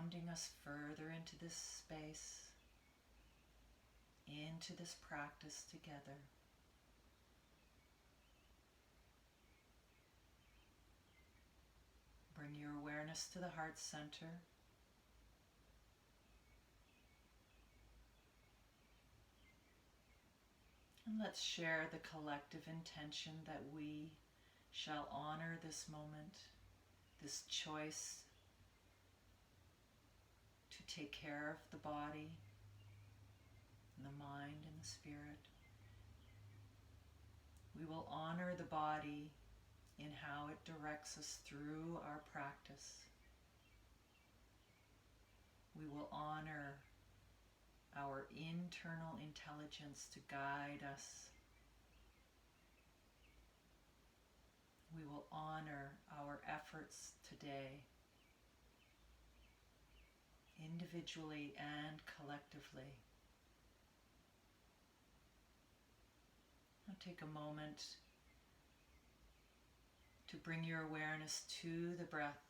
grounding us further into this space, into this practice together. Bring your awareness to the heart center. And let's share the collective intention that we shall honor this moment, this choice to take care of the body, and the mind, and the spirit. We will honor the body in how it directs us through our practice. We will honor our internal intelligence to guide us. We will honor our efforts today, individually and collectively. Now take a moment to bring your awareness to the breath.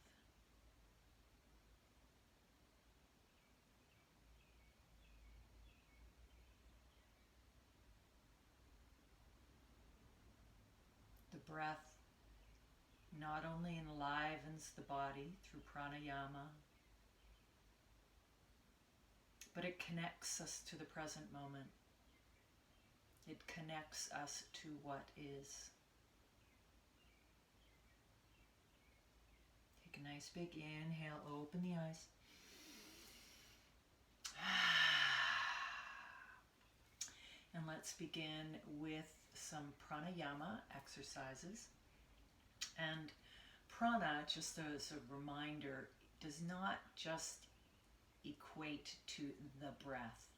The breath not only enlivens the body through pranayama, but it connects us to the present moment. It connects us to what is. Take a nice big inhale, open the eyes. And let's begin with some pranayama exercises. And prana, just as a reminder, does not just equate to the breath.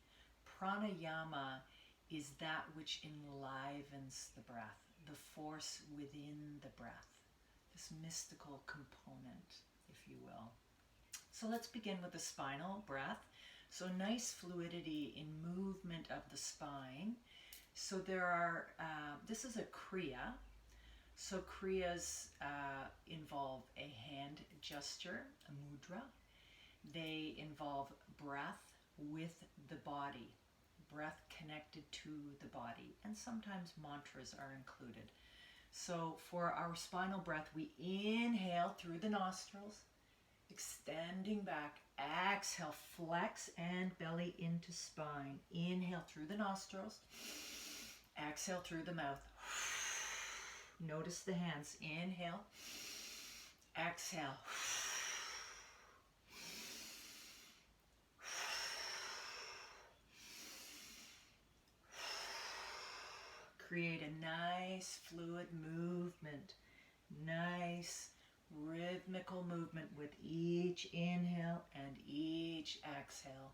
Pranayama is that which enlivens the breath, the force within the breath, this mystical component, if you will. So let's begin with the spinal breath. So nice fluidity in movement of the spine. So there are, this is a kriya. So kriyas involve a hand gesture, a mudra. They involve breath with the body, breath connected to the body, and sometimes mantras are included. So for our spinal breath, we inhale through the nostrils, extending back. Exhale, flex and belly into spine. Inhale through the nostrils, exhale through the mouth. Notice the hands. Inhale, exhale. Create a nice fluid movement, nice rhythmical movement with each inhale and each exhale.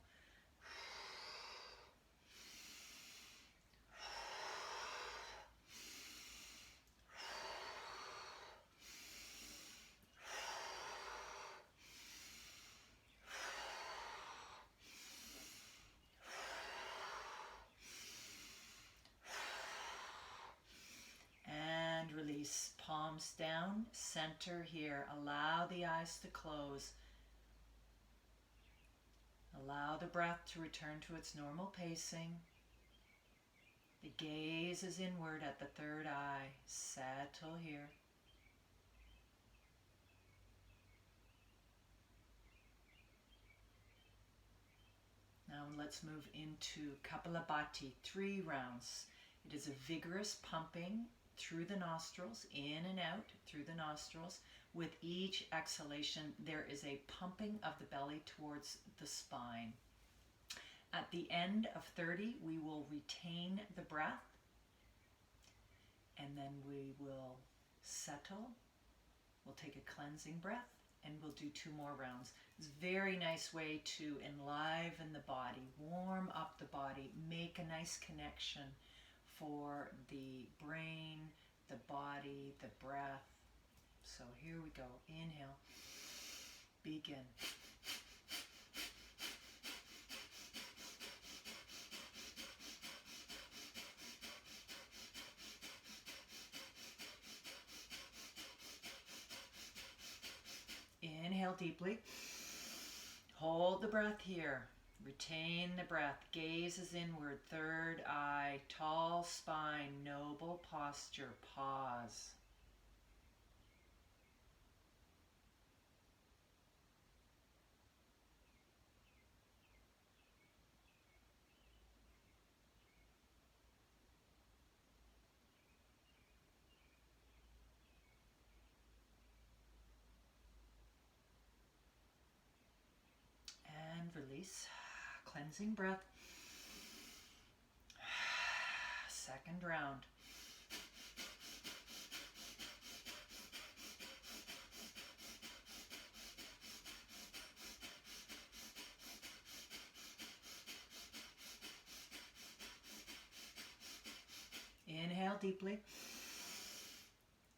Release, palms down, center here. Allow the eyes to close. Allow the breath to return to its normal pacing. The gaze is inward at the third eye. Settle here. Now let's move into Kapalabhati, 3 rounds. It is a vigorous pumping through the nostrils, in and out through the nostrils. With each exhalation, there is a pumping of the belly towards the spine. At the end of 30, we will retain the breath, and then we will settle. We'll take a cleansing breath, and we'll do 2 more rounds. It's a very nice way to enliven the body, warm up the body, make a nice connection for the brain, the body, the breath. So here we go. Inhale. Begin. Inhale deeply. Hold the breath here. Retain the breath. Gaze is inward. Third eye. Tall spine. Noble posture. Pause. And release. Cleansing breath. Second round. Inhale deeply.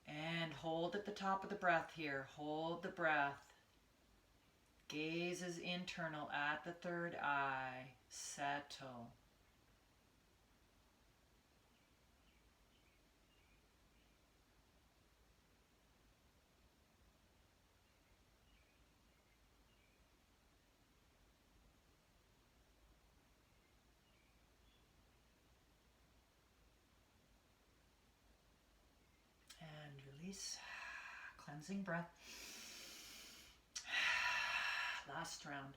And hold at the top of the breath here. Hold the breath. Gaze is internal at the third eye. Settle. And release. Cleansing breath. Last round.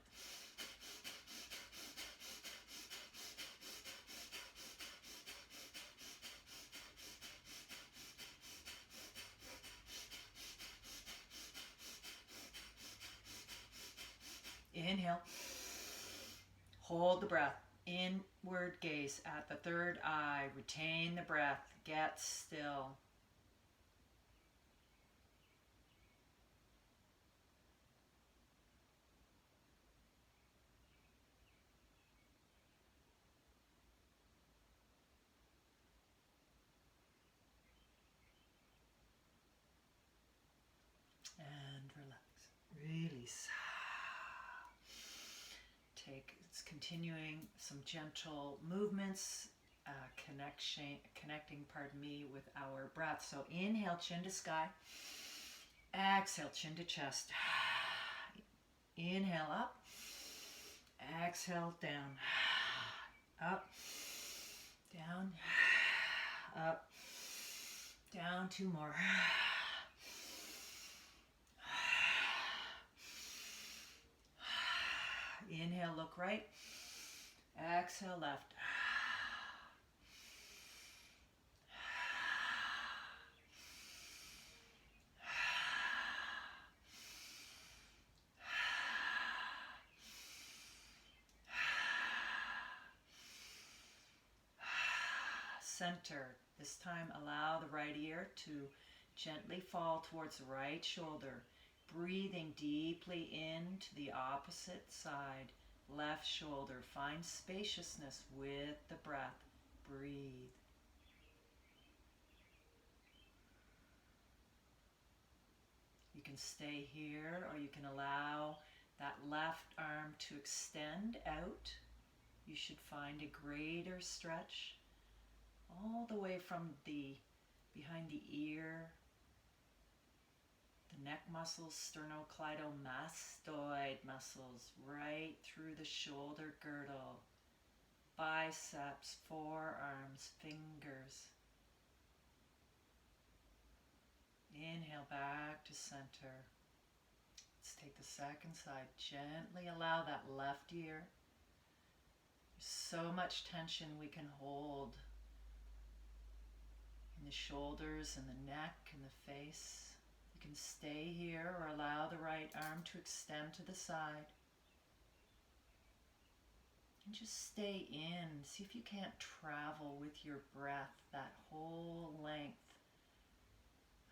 Inhale. Hold the breath. Inward gaze at the third eye. Retain the breath. Get still. And relax. Release. It's continuing some gentle movements, connecting, with our breath. So inhale, chin to sky. Exhale, chin to chest. Inhale up. Exhale down. Up. Down. Up. Down. Two more. Inhale, look right. Exhale, left. Center. This time, allow the right ear to gently fall towards the right shoulder. Breathing deeply into the opposite side, left shoulder. Find spaciousness with the breath. Breathe. You can stay here, or you can allow that left arm to extend out. You should find a greater stretch all the way from behind the ear, the neck muscles, sternocleidomastoid muscles, right through the shoulder girdle, biceps, forearms, fingers. Inhale back to center. Let's take the second side. Gently allow that left ear. There's so much tension we can hold in the shoulders and the neck and the face. You can stay here or allow the right arm to extend to the side. And just stay in. See if you can't travel with your breath that whole length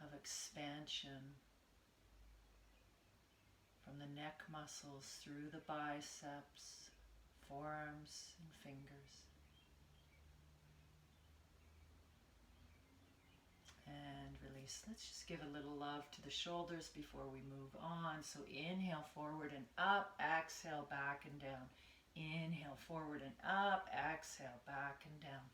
of expansion from the neck muscles through the biceps, forearms, and fingers. And release. Let's just give a little love to the shoulders before we move on. So inhale forward and up, exhale back and down. Inhale forward and up, exhale back and down.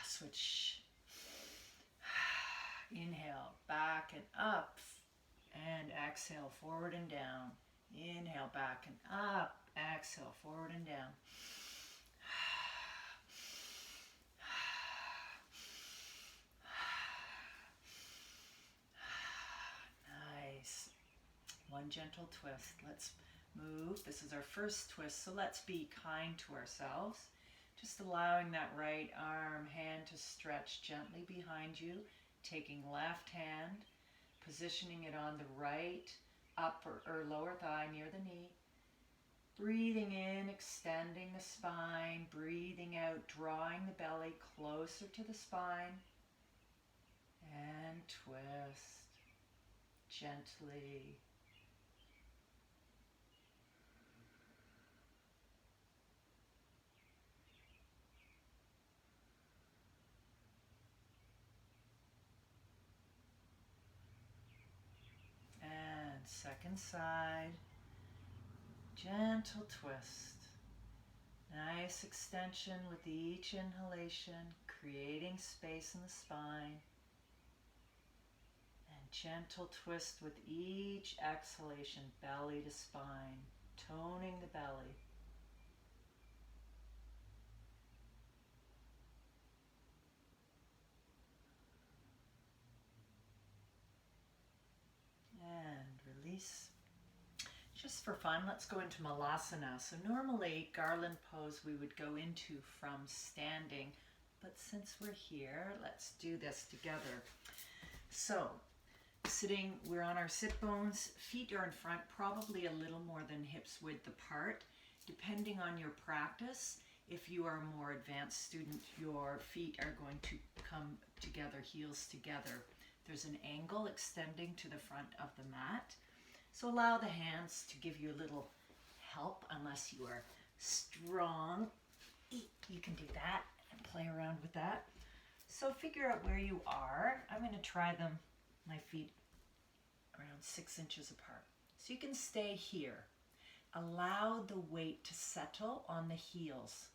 Switch. Inhale, back and up. And exhale, forward and down. Inhale, back and up. Exhale, forward and down. Nice. One gentle twist. Let's move. This is our first twist, so let's be kind to ourselves. Just allowing that right arm, hand to stretch gently behind you. Taking left hand, positioning it on the right upper or lower thigh near the knee. Breathing in, extending the spine. Breathing out, drawing the belly closer to the spine. And twist gently. And second side. Gentle twist. Nice extension with each inhalation, creating space in the spine. And gentle twist with each exhalation, belly to spine, toning the belly. And release. Just for fun, let's go into Malasana. So normally, Garland Pose we would go into from standing, but since we're here, let's do this together. So, sitting, we're on our sit bones, feet are in front, probably a little more than hips width apart. Depending on your practice, if you are a more advanced student, your feet are going to come together, heels together. There's an angle extending to the front of the mat. So allow the hands to give you a little help unless you are strong. You can do that and play around with that. So figure out where you are. I'm going to try them, my feet around 6 inches apart. So you can stay here. Allow the weight to settle on the heels.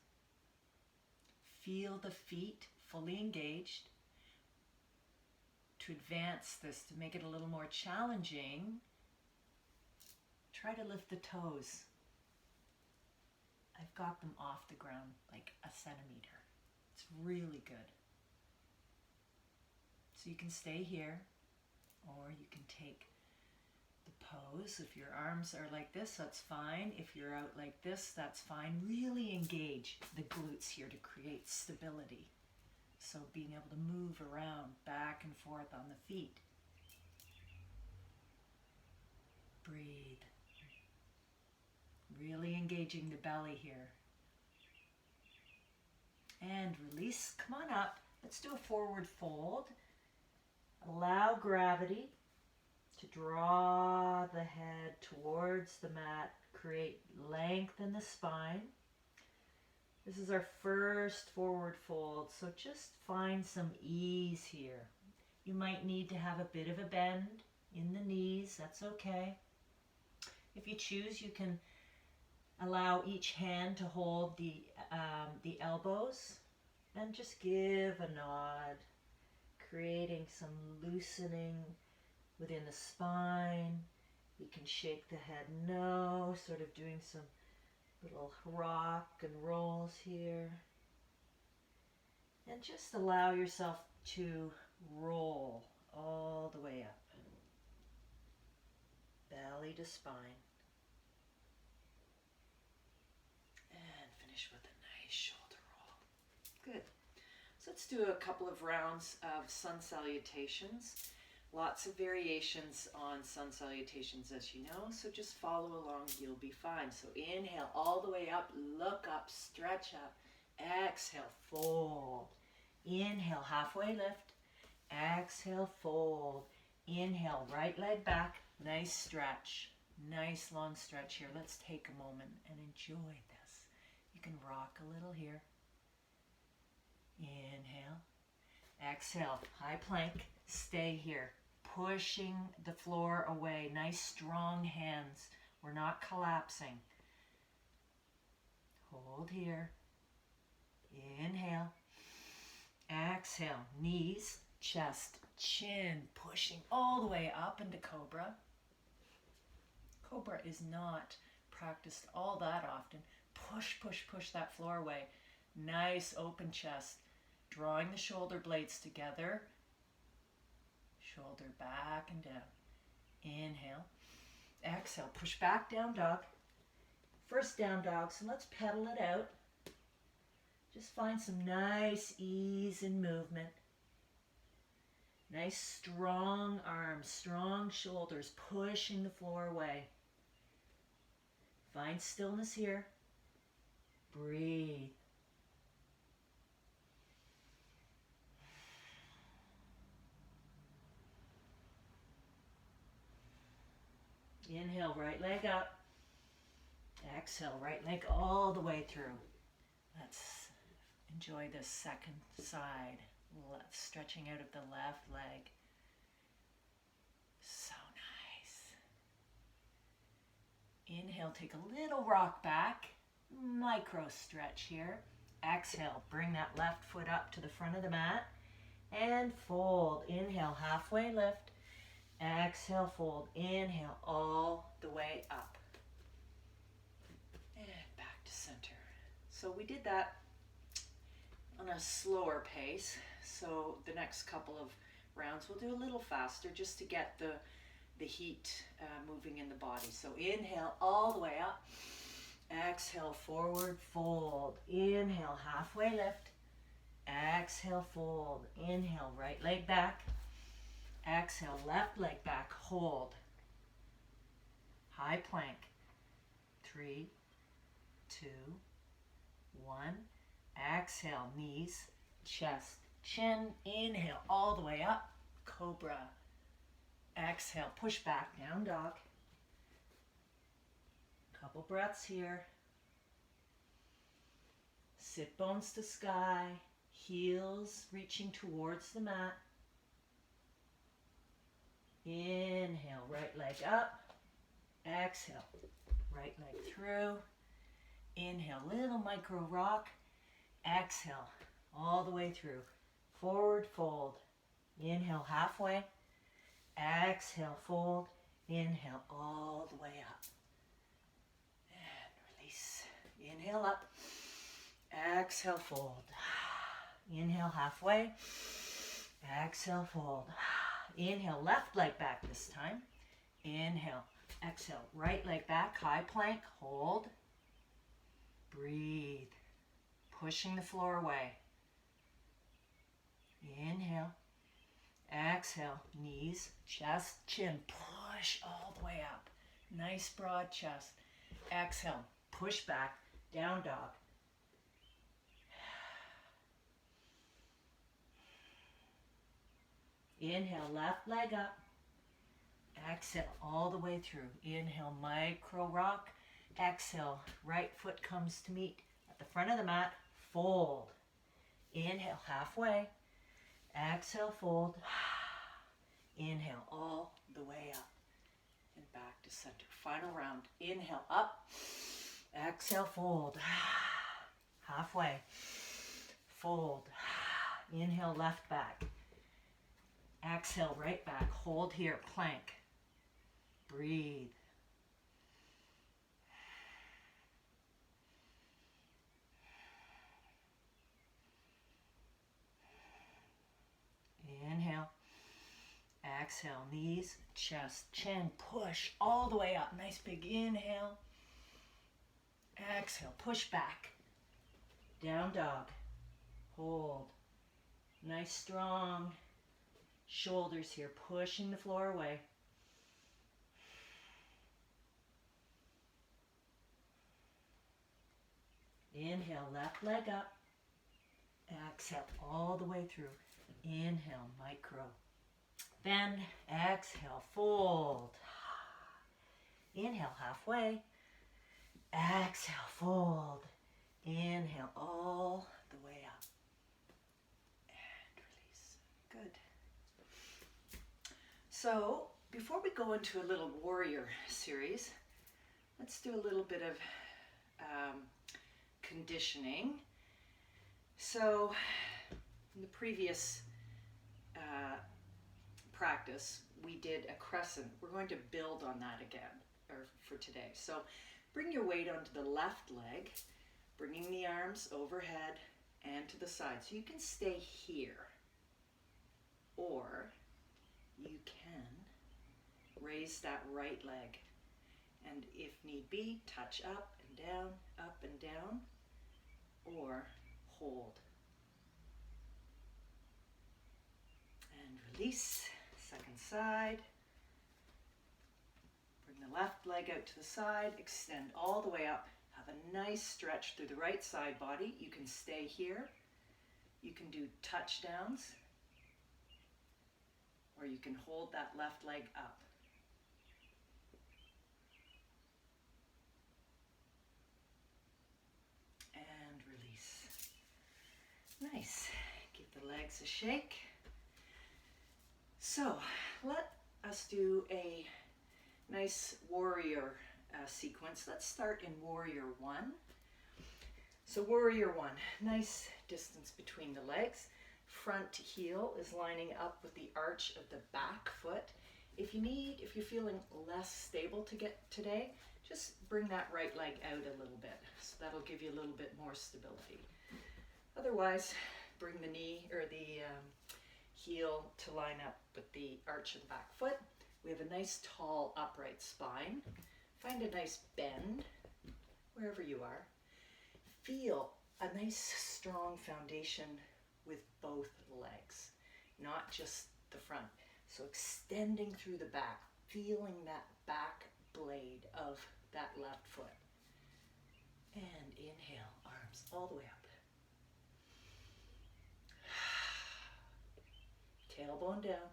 Feel the feet fully engaged. To advance this, to make it a little more challenging, try to lift the toes. I've got them off the ground like a centimeter. It's really good. So you can stay here, or you can take the pose. If your arms are like this, that's fine. If you're out like this, that's fine. Really engage the glutes here to create stability. So being able to move around back and forth on the feet. Breathe. Really engaging the belly here. And release. Come on up. Let's do a forward fold. Allow gravity to draw the head towards the mat. Create length in the spine. This is our first forward fold, so just find some ease here. You might need to have a bit of a bend in the knees. That's okay. If you choose, you can allow each hand to hold the elbows and just give a nod, creating some loosening within the spine. You can shake the head no, sort of doing some little rock and rolls here. And just allow yourself to roll all the way up. Belly to spine. And finish with a nice shoulder roll. Good. So let's do a couple of rounds of sun salutations. Lots of variations on sun salutations, as you know, so just follow along, you'll be fine. So inhale all the way up, look up, stretch up. Exhale, fold. Inhale, halfway lift. Exhale, fold. Inhale, right leg back. Nice stretch. Nice long stretch here. Let's take a moment and enjoy this. You can rock a little here. Inhale. Exhale, high plank. Stay here. Pushing the floor away. Nice strong hands. We're not collapsing. Hold here. Inhale. Exhale. Knees chest, chin, pushing all the way up into Cobra. Cobra is not practiced all that often. Push, push, push that floor away. Nice open chest. Drawing the shoulder blades together. Shoulder back and down. Inhale. Exhale. Push back, down dog. First down dog, so let's pedal it out. Just find some nice ease and movement. Nice strong arms, strong shoulders, pushing the floor away. Find stillness here. Breathe. Inhale, right leg up. Exhale, right leg all the way through. Let's enjoy this second side. Stretching out of the left leg. So nice. Inhale, take a little rock back. Micro stretch here. Exhale, bring that left foot up to the front of the mat. And fold. Inhale, halfway lift. Exhale, fold. Inhale, all the way up. And back to center. So we did that on a slower pace. So the next couple of rounds we'll do a little faster just to get the heat moving in the body. So inhale all the way up. Exhale, forward fold. Inhale, halfway lift. Exhale, fold. Inhale, right leg back. Exhale, left leg back. Hold. High plank. 3, 2, 1. Exhale, knees, chest, chin. Inhale, all the way up. Cobra. Exhale, push back, down dog. Couple breaths here. Sit bones to sky. Heels reaching towards the mat. Inhale, right leg up. Exhale, right leg through. Inhale, little micro rock. Exhale, all the way through. Forward fold. Inhale, halfway. Exhale, fold. Inhale, all the way up. And release. Inhale up. Exhale, fold. Inhale, halfway. Exhale, fold. Inhale, left leg back this time. Inhale. Exhale, right leg back. High plank. Hold. Breathe. Pushing the floor away. Inhale. Exhale. Knees, chest, chin. Push all the way up. Nice broad chest. Exhale. Push back. Down dog. Inhale, left leg up. Exhale, all the way through. Inhale, micro rock. Exhale, right foot comes to meet at the front of the mat. Fold. Inhale, halfway. Exhale, fold. Inhale, all the way up. And back to center. Final round. Inhale, up. Exhale, fold. Halfway. Fold. Inhale, left back. Exhale, right back. Hold here, plank. Breathe. Inhale. Exhale, knees, chest, chin, push all the way up. Nice big inhale. Exhale, push back. Down dog. Hold. Nice strong shoulders here, pushing the floor away. Inhale, left leg up. Exhale, all the way through. Inhale, micro. Bend. Exhale, fold. Inhale, halfway. Exhale, fold. Inhale, all the way up. And release. Good. So, before we go into a little warrior series, let's do a little bit of conditioning. So, in the previous practice, we did a crescent. We're going to build on that again for today. So bring your weight onto the left leg, bringing the arms overhead and to the side. So you can stay here, or you can raise that right leg. And if need be, touch up and down, or hold. And release. Second side. Bring the left leg out to the side, extend all the way up. Have a nice stretch through the right side body. You can stay here. You can do touchdowns, or you can hold that left leg up. And release. Nice. Give the legs a shake. So let us do a nice warrior sequence. Let's start in warrior one. So warrior one, nice distance between the legs. Front heel is lining up with the arch of the back foot. If you're feeling less stable to get today, just bring that right leg out a little bit. So that'll give you a little bit more stability. Otherwise, bring the knee or the heel to line up with the arch of the back foot. We have a nice tall upright spine. Find a nice bend wherever you are. Feel a nice strong foundation with both legs, not just the front. So extending through the back, feeling that back blade of that left foot. And inhale, arms all the way up. Tailbone down.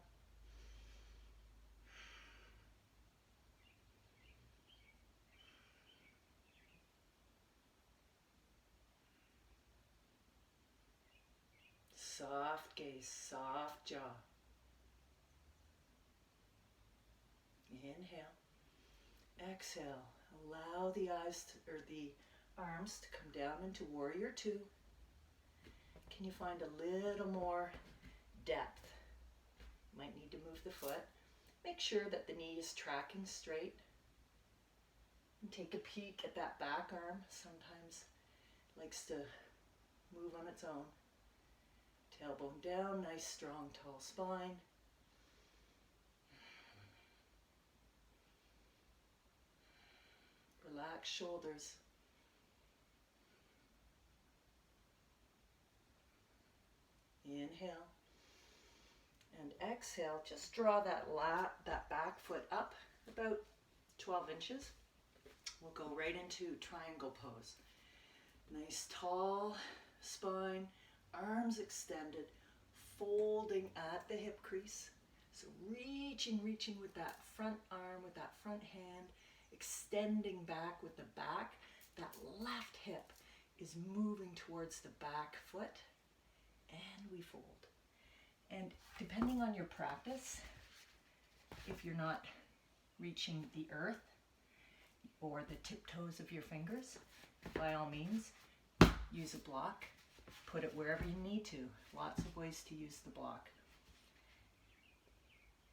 Soft gaze, soft jaw. Inhale. Exhale. Allow the arms to come down into warrior two. Can you find a little more depth? Might need to move the foot. Make sure that the knee is tracking straight. And take a peek at that back arm. Sometimes it likes to move on its own. Tailbone down, nice strong tall spine. Relax shoulders. Inhale. And exhale, just draw that back foot up about 12 inches. We'll go right into triangle pose. Nice tall spine, arms extended, folding at the hip crease. So reaching with that front arm, with that front hand, extending back with the back. That left hip is moving towards the back foot, and we fold. And depending on your practice, if you're not reaching the earth or the tiptoes of your fingers, by all means, use a block. Put it wherever you need to. Lots of ways to use the block.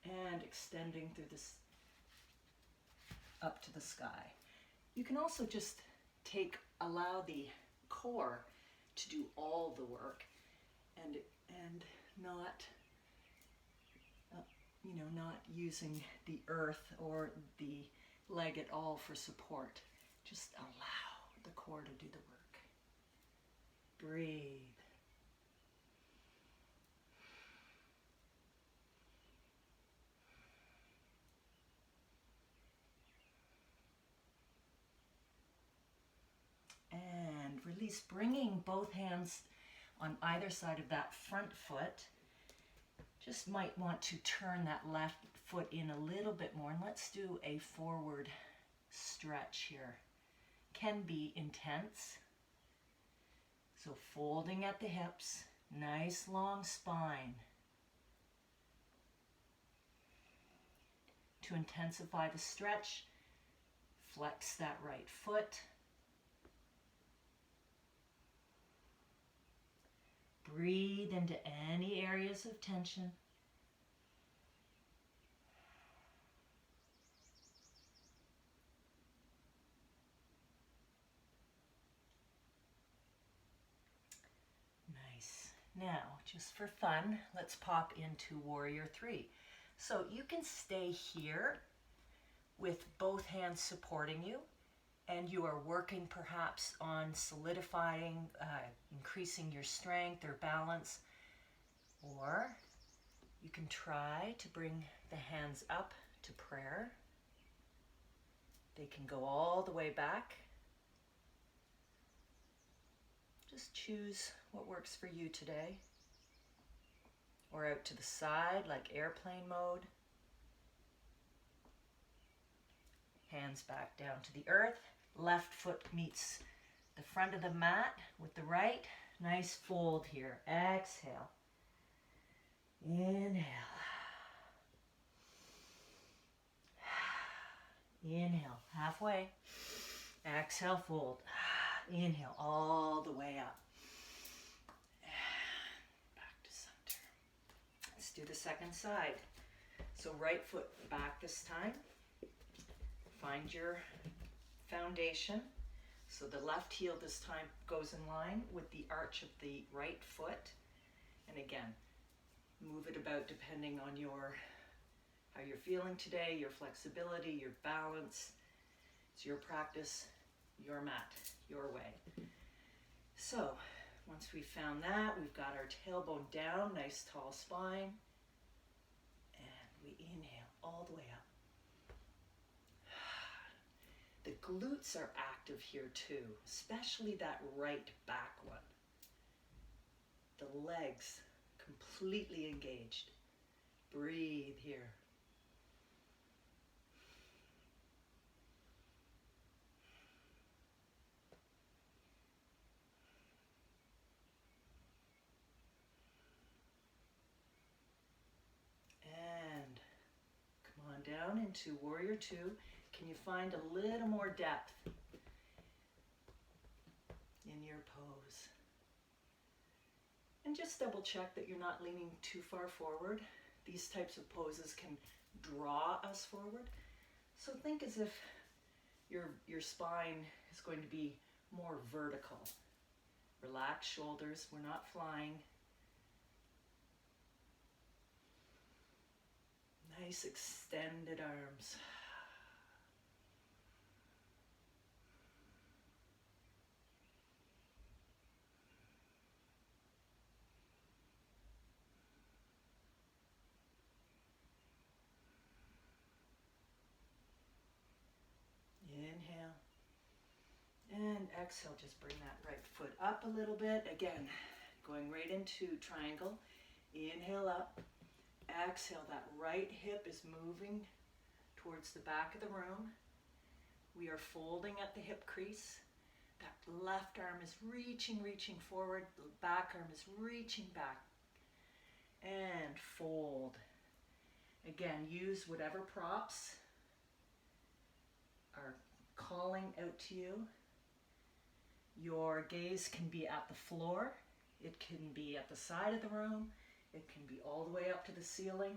And extending through this up to the sky. You can also just allow the core to do all the work and not not using the earth or the leg at all for support. Just allow the core to do the work. Breathe. And release, bringing both hands on either side of that front foot. Just might want to turn that left foot in a little bit more. And let's do a forward stretch here. Can be intense. So folding at the hips, nice long spine. To intensify the stretch, flex that right foot. Breathe into any areas of tension. Now, just for fun, let's pop into Warrior 3. So you can stay here with both hands supporting you, and you are working perhaps on solidifying, increasing your strength or balance, or you can try to bring the hands up to prayer. They can go all the way back. Just choose what works for you today. Or out to the side like airplane mode. Hands back down to the earth. Left foot meets the front of the mat with the right. Nice fold here. Exhale. Inhale. Inhale, halfway. Exhale, fold. Inhale, all the way up. Back to center. Let's do the second side. So right foot back this time. Find your foundation. So the left heel this time goes in line with the arch of the right foot. And again, move it about depending on how you're feeling today, your flexibility, your balance. It's your practice, your mat, your way. So once we've found that, we've got our tailbone down, nice tall spine. And we inhale all the way up. The glutes are active here too, especially that right back one. The legs completely engaged. Breathe here. And come on down into Warrior 2. Can you find a little more depth in your pose? And just double check that you're not leaning too far forward. These types of poses can draw us forward. So think as if your spine is going to be more vertical. Relax shoulders, we're not flying. Nice extended arms. Inhale. And exhale, just bring that right foot up a little bit. Again, going right into triangle. Inhale up. Exhale, that right hip is moving towards the back of the room. We are folding at the hip crease. That left arm is reaching forward. The back arm is reaching back. And fold. Again, use whatever props are calling out to you. Your gaze can be at the floor. It can be at the side of the room. It can be all the way up to the ceiling.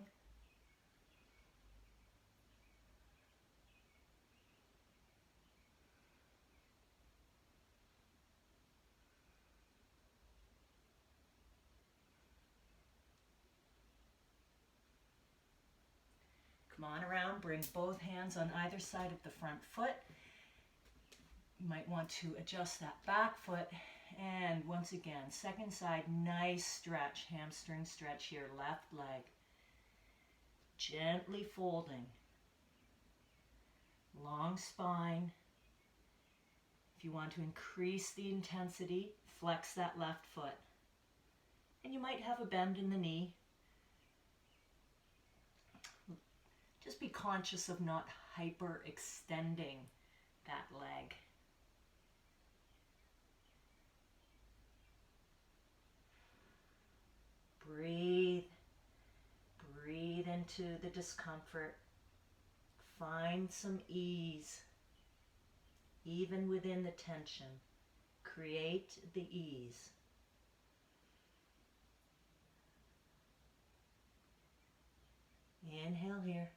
Come on around, bring both hands on either side of the front foot. You might want to adjust that back foot. And once again, second side, nice stretch, hamstring stretch here, left leg. Gently folding. Long spine. If you want to increase the intensity, flex that left foot. And you might have a bend in the knee. Just be conscious of not hyperextending that leg. Breathe. Breathe into the discomfort. Find some ease. Even within the tension, create the ease. Inhale here.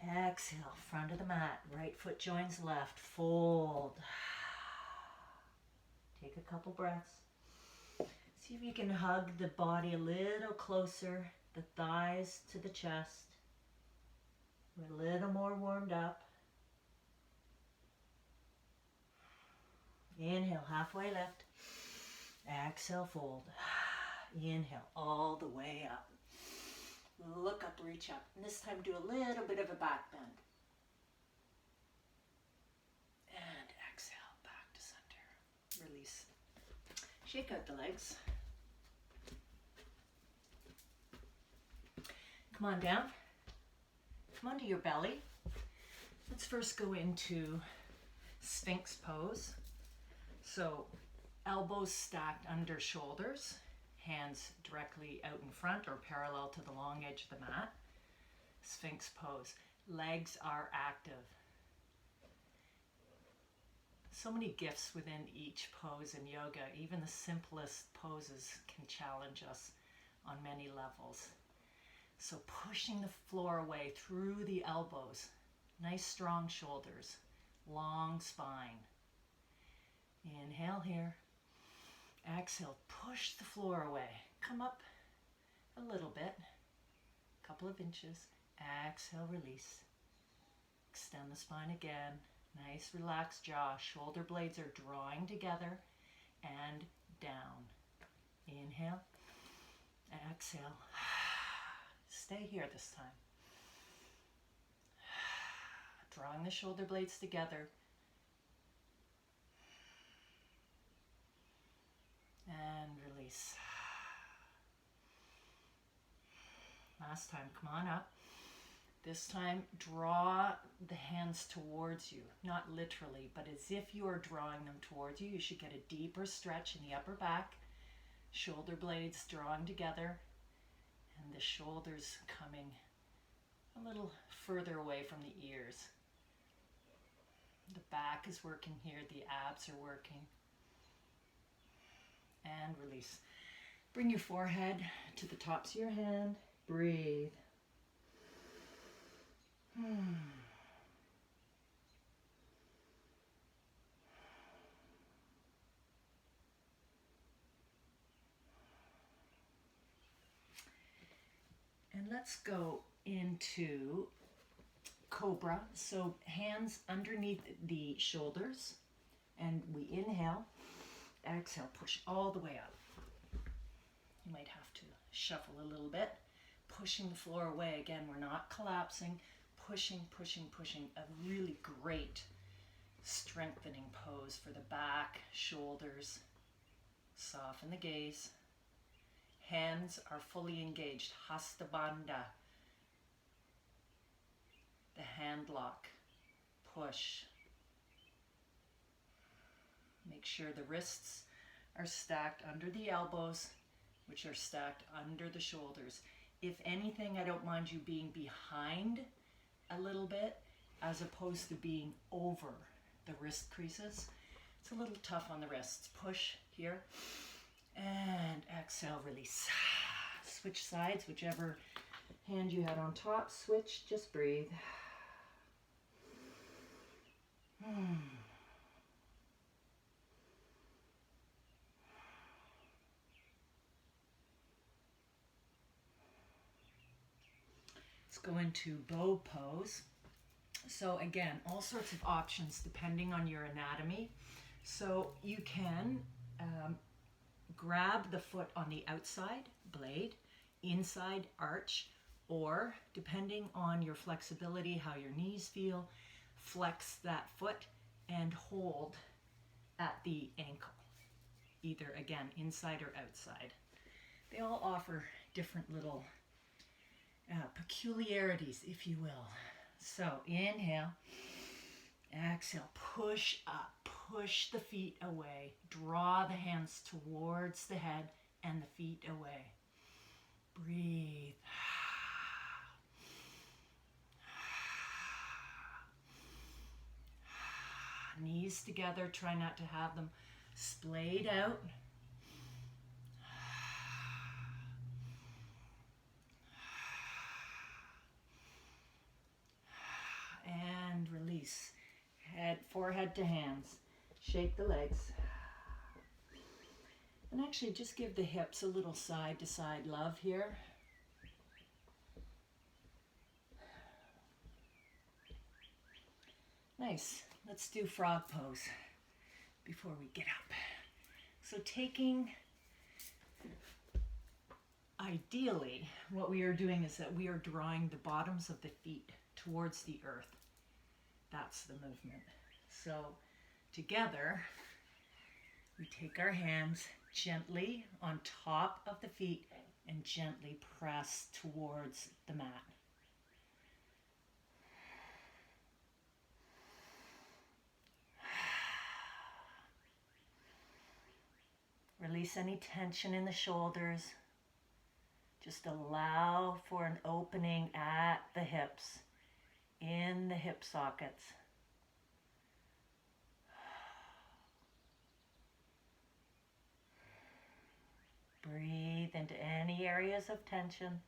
Exhale, front of the mat. Right foot joins left. Fold. Take a couple breaths. So See if you can hug the body a little closer, the thighs to the chest. We're a little more warmed up. Inhale, halfway lift. Exhale, fold. Inhale, all the way up. Look up, reach up. And this time do a little bit of a back bend. And exhale, back to center. Release. Shake out the legs. Come on down. Come onto your belly. Let's first go into Sphinx Pose. So elbows stacked under shoulders, hands directly out in front or parallel to the long edge of the mat. Sphinx Pose. Legs are active. So many gifts within each pose in yoga. Even the simplest poses can challenge us on many levels. So pushing the floor away through the elbows. Nice strong shoulders. Long spine. Inhale here. Exhale, push the floor away. Come up a little bit, a couple of inches. Exhale, release. Extend the spine again. Nice relaxed jaw. Shoulder blades are drawing together and down. Inhale. Exhale. Stay here this time. Drawing the shoulder blades together. And release. Last time, come on up. This time, draw the hands towards you. Not literally, but as if you are drawing them towards you. You should get a deeper stretch in the upper back. Shoulder blades drawing together. And the shoulders coming a little further away from the ears. The back is working here. The abs are working. And release. Bring your forehead to the tops of your hand. Breathe. And let's go into Cobra. So hands underneath the shoulders. And we inhale. Exhale, push all the way up. You might have to shuffle a little bit. Pushing the floor away. Again, we're not collapsing. Pushing, pushing, pushing. A really great strengthening pose for the back, shoulders. Soften the gaze. Hands are fully engaged. Hasta Bandha. The hand lock. Push. Make sure the wrists are stacked under the elbows, which are stacked under the shoulders. If anything, I don't mind you being behind a little bit as opposed to being over the wrist creases. It's a little tough on the wrists. Push here and exhale, release. Switch sides, whichever hand you had on top. Switch, just breathe. Go into bow pose. So again, all sorts of options depending on your anatomy. So you can grab the foot on the outside, blade, inside, arch, or depending on your flexibility, how your knees feel, flex that foot and hold at the ankle. Either again, inside or outside. They all offer different little peculiarities, if you will. So inhale, exhale, push up, push the feet away, draw the hands towards the head and the feet away. Breathe. Knees together, try not to have them splayed out. And release. Head, forehead to hands. Shake the legs. And actually just give the hips a little side to side love here. Nice. Let's do frog pose before we get up. So ideally, what we are doing is that we are drawing the bottoms of the feet towards the earth. That's the movement. So together, we take our hands gently on top of the feet and gently press towards the mat. Release any tension in the shoulders. Just allow for an opening at the hips, in the hip sockets. Breathe into any areas of tension.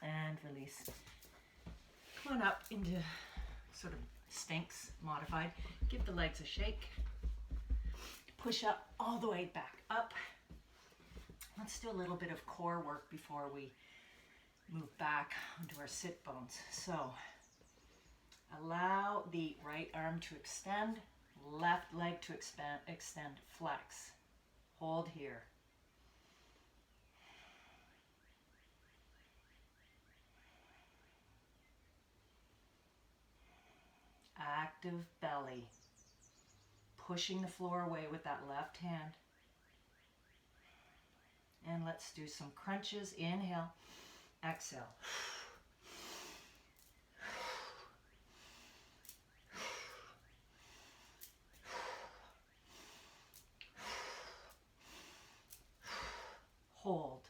And release. Come on up into sort of Sphinx modified. Give the legs a shake. Push up all the way back up. Let's do a little bit of core work before we move back onto our sit bones. So allow the right arm to extend, left leg to extend, flex. Hold here. Active belly. Pushing the floor away with that left hand. And let's do some crunches. Inhale, exhale. Hold.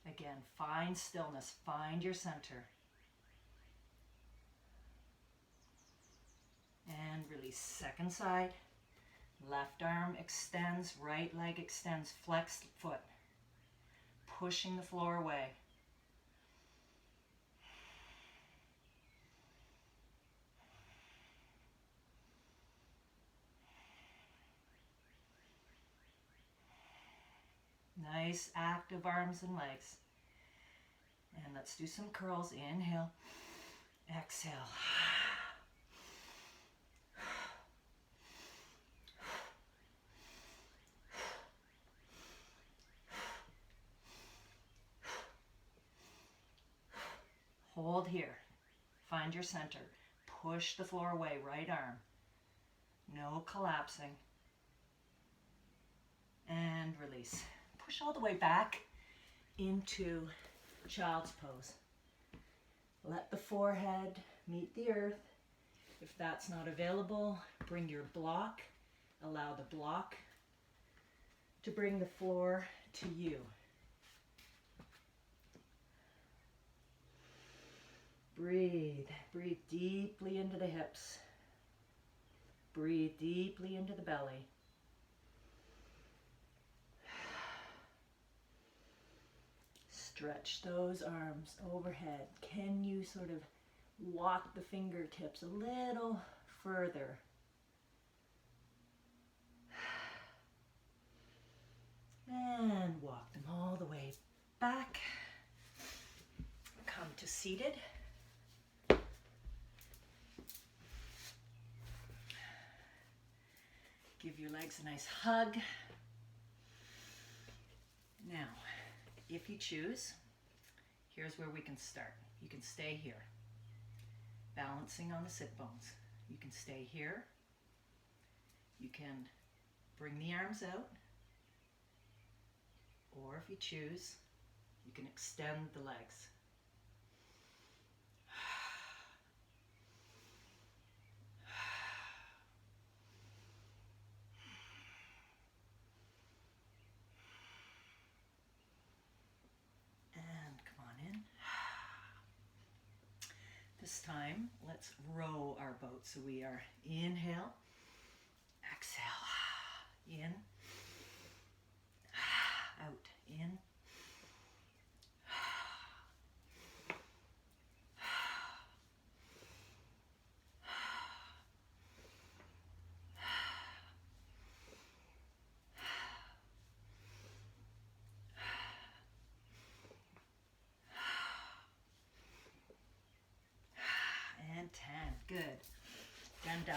Again, find stillness, find your center. And release. Second side. Left arm extends, right leg extends, flexed foot. Pushing the floor away. Nice active arms and legs. And let's do some curls. Inhale, exhale. Hold here. Find your center. Push the floor away, right arm. No collapsing. And release. Push all the way back into child's pose. Let the forehead meet the earth. If that's not available, bring your block. Allow the block to bring the floor to you. Breathe. Breathe deeply into the hips. Breathe deeply into the belly. Stretch those arms overhead. Can you sort of walk the fingertips a little further? And walk them all the way back. Come to seated. Give your legs a nice hug. Now, if you choose, here's where we can start. You can stay here, balancing on the sit bones. You can stay here. You can bring the arms out. Or if you choose, you can extend the legs. This time, let's row our boat. So we are inhale, exhale, in, out, in,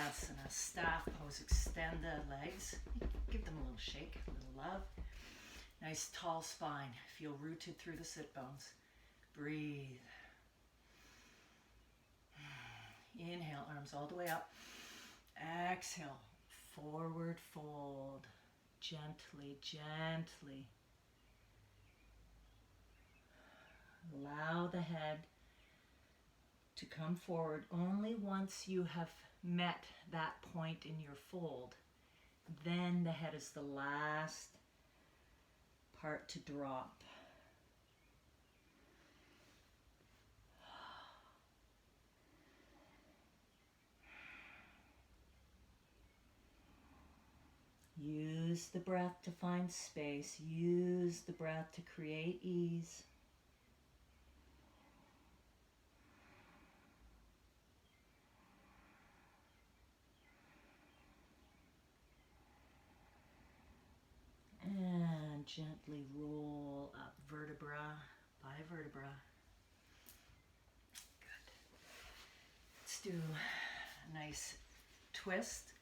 asana, staff pose. Extend the legs. Give them a little shake, a little love. Nice tall spine. Feel rooted through the sit bones. Breathe. Inhale, arms all the way up. Exhale, forward fold. Gently, gently. Allow the head to come forward only once you have met that point in your fold. Then the head is the last part to drop. Use the breath to find space. Use the breath to create ease. And gently roll up vertebra by vertebra. Good. Let's do a nice twist.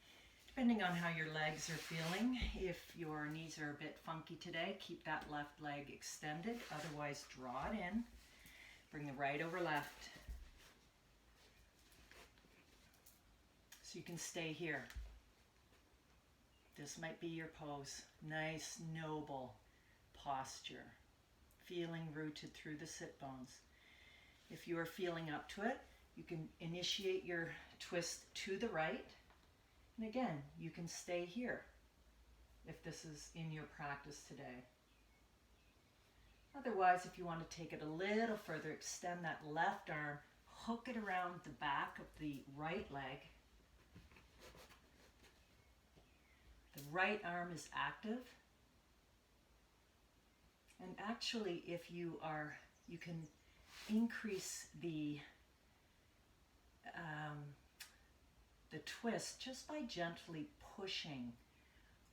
Depending on how your legs are feeling, if your knees are a bit funky today, keep that left leg extended. Otherwise, draw it in. Bring the right over left. So you can stay here. This might be your pose. Nice, noble posture. Feeling rooted through the sit bones. If you are feeling up to it, you can initiate your twist to the right. And again, you can stay here if this is in your practice today. Otherwise, if you want to take it a little further, extend that left arm, hook it around the back of the right leg. The right arm is active. And actually, if you can increase the twist just by gently pushing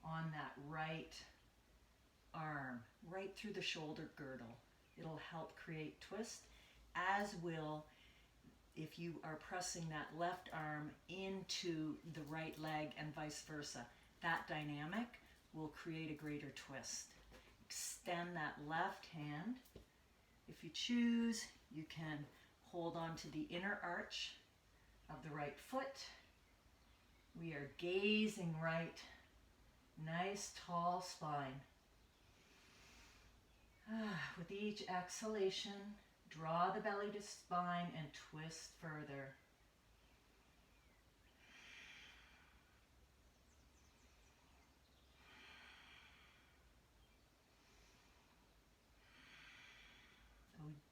on that right arm, right through the shoulder girdle. It'll help create twist, as will if you are pressing that left arm into the right leg and vice versa. That dynamic will create a greater twist. Extend that left hand. If you choose, you can hold on to the inner arch of the right foot. We are gazing right. Nice tall spine. With each exhalation, draw the belly to spine and twist further.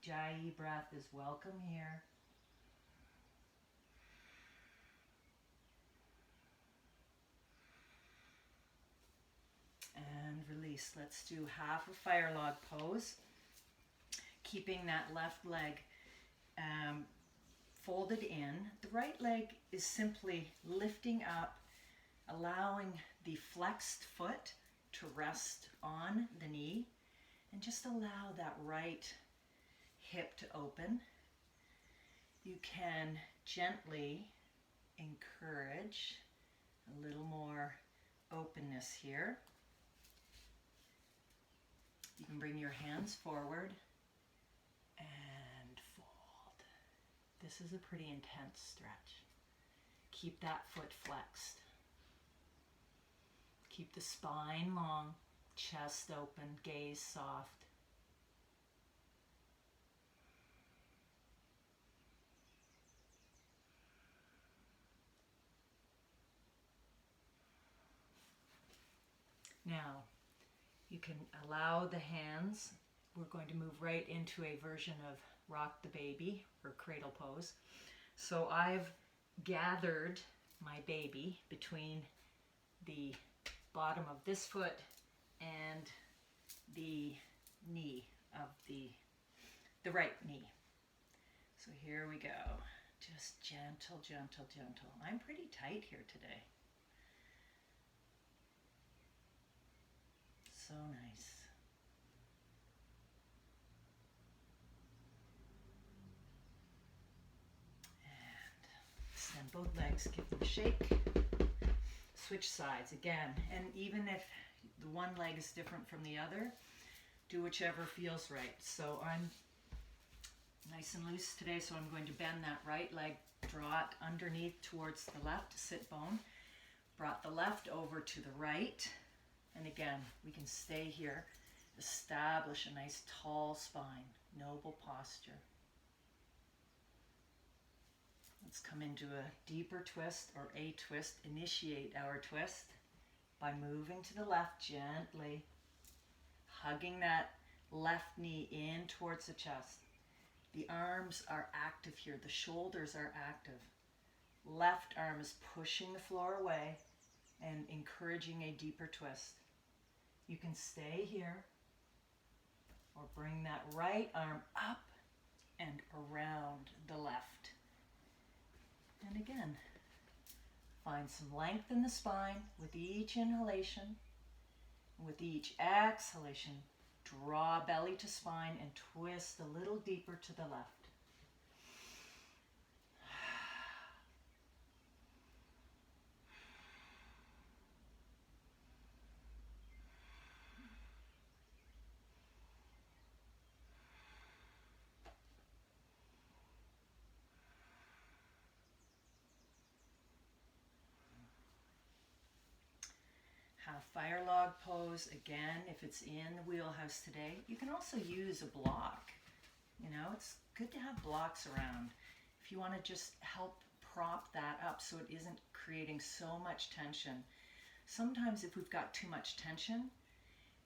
Ujjayi breath is welcome here. And release. Let's do half a fire log pose. Keeping that left leg folded in. The right leg is simply lifting up, allowing the flexed foot to rest on the knee, and just allow that right hip to open. You can gently encourage a little more openness here. You can bring your hands forward and fold. This is a pretty intense stretch. Keep that foot flexed. Keep the spine long, chest open, gaze soft. Now, you can allow the hands. We're going to move right into a version of rock the baby or cradle pose. So I've gathered my baby between the bottom of this foot and the knee of the right knee. So here we go. Just gentle, gentle, gentle. I'm pretty tight here today. So nice. And extend both both legs, give them a shake. Switch sides again, and even if the one leg is different from the other, do whichever feels right. So I'm nice and loose today, so I'm going to bend that right leg, draw it underneath towards the left sit bone, brought the left over to the right, and again, we can stay here, establish a nice tall spine, noble posture. Let's come into a deeper twist or a twist, initiate our twist by moving to the left gently, hugging that left knee in towards the chest. The arms are active here, the shoulders are active. Left arm is pushing the floor away and encouraging a deeper twist. You can stay here or bring that right arm up and around the left. And again, find some length in the spine with each inhalation. With each exhalation, draw belly to spine and twist a little deeper to the left. Fire log pose, again, if it's in the wheelhouse today. You can also use a block. You know, it's good to have blocks around. If you want to just help prop that up so it isn't creating so much tension. Sometimes if we've got too much tension,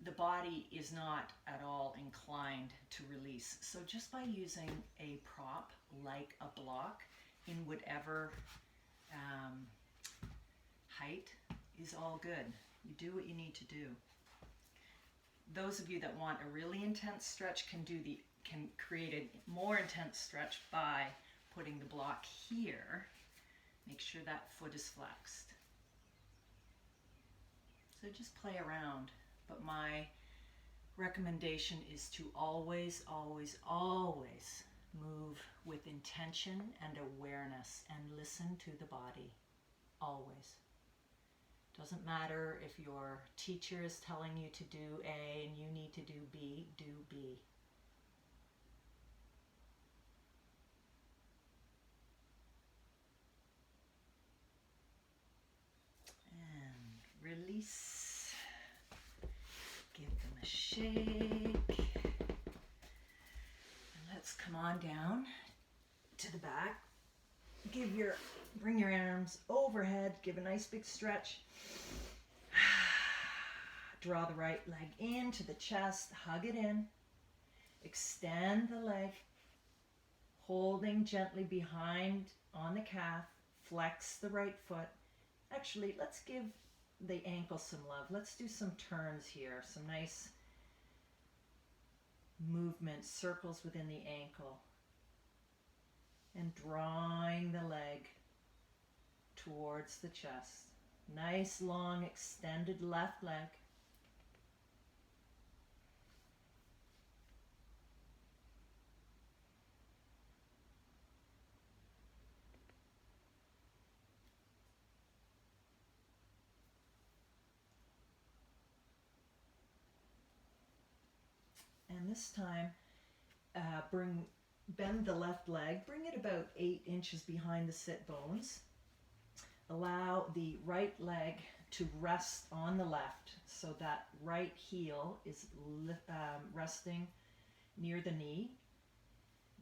the body is not at all inclined to release. So just by using a prop like a block in whatever height is all good. You do what you need to do. Those of you that want a really intense stretch can create a more intense stretch by putting the block here. Make sure that foot is flexed. So just play around. But my recommendation is to always, always, always move with intention and awareness and listen to the body. Always. Doesn't matter if your teacher is telling you to do A and you need to do B, do B. And release. Give them a shake. And let's come on down to the back. Bring your arms overhead, give a nice big stretch. Draw the right leg into the chest, hug it in. Extend the leg, holding gently behind on the calf. Flex the right foot. Actually, let's give the ankle some love. Let's do some turns here, some nice movements, circles within the ankle. And drawing the leg towards the chest. Nice, long, extended left leg. And this time, bend the left leg, bring it about 8 inches behind the sit bones. Allow the right leg to rest on the left so that right heel is resting near the knee.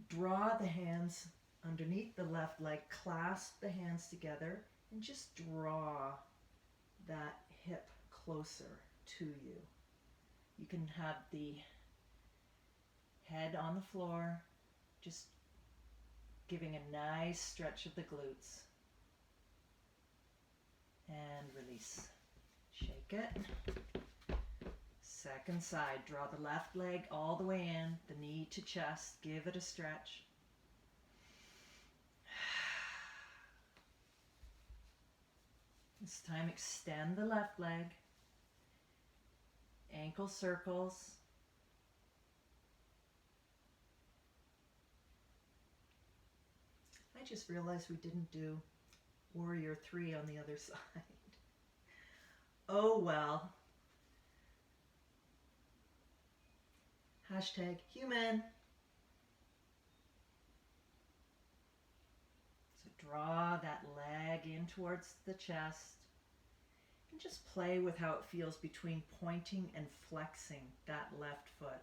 Draw the hands underneath the left leg, clasp the hands together, and just draw that hip closer to you. You can have the head on the floor, just giving a nice stretch of the glutes. And release. Shake it. Second side, draw the left leg all the way in, the knee to chest, give it a stretch. This time extend the left leg, ankle circles. I just realized we didn't do Warrior 3 on the other side. Oh well. Hashtag human. So draw that leg in towards the chest. And just play with how it feels between pointing and flexing that left foot.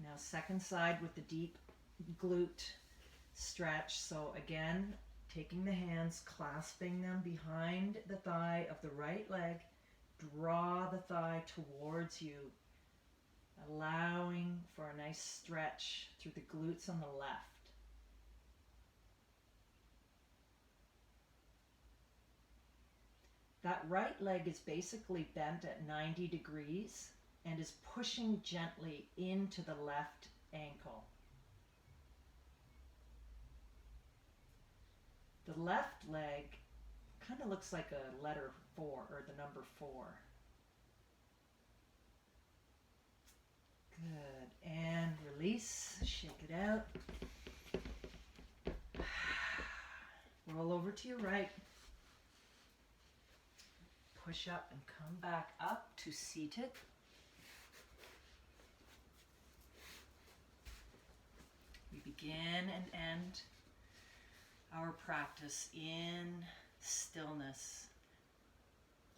Now second side with the deep glute stretch. So again, taking the hands, clasping them behind the thigh of the right leg. Draw the thigh towards you, allowing for a nice stretch through the glutes on the left. That right leg is basically bent at 90 degrees and is pushing gently into the left ankle. The left leg kind of looks like a letter 4 or the number 4. Good. And release. Shake it out. Roll over to your right. Push up and come back up to seated. We begin and end our practice in stillness.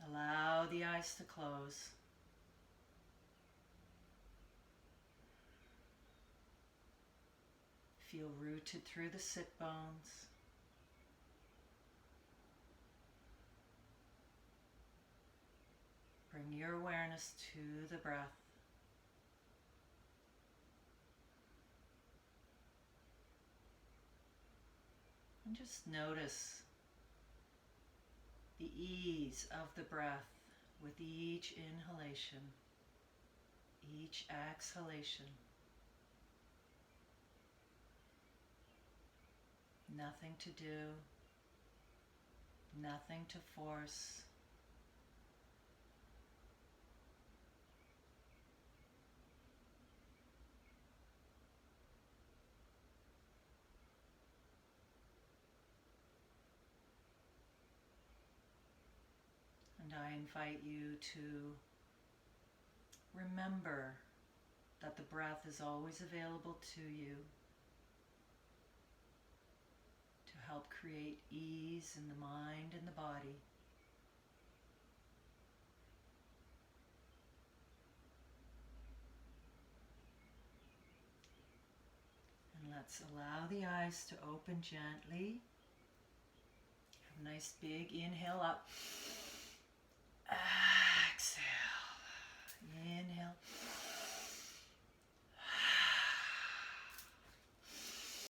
Allow the eyes to close. Feel rooted through the sit bones. Bring your awareness to the breath. And just notice the ease of the breath with each inhalation, each exhalation. Nothing to do, nothing to force. And I invite you to remember that the breath is always available to you to help create ease in the mind and the body. And let's allow the eyes to open gently. Have a nice big inhale up.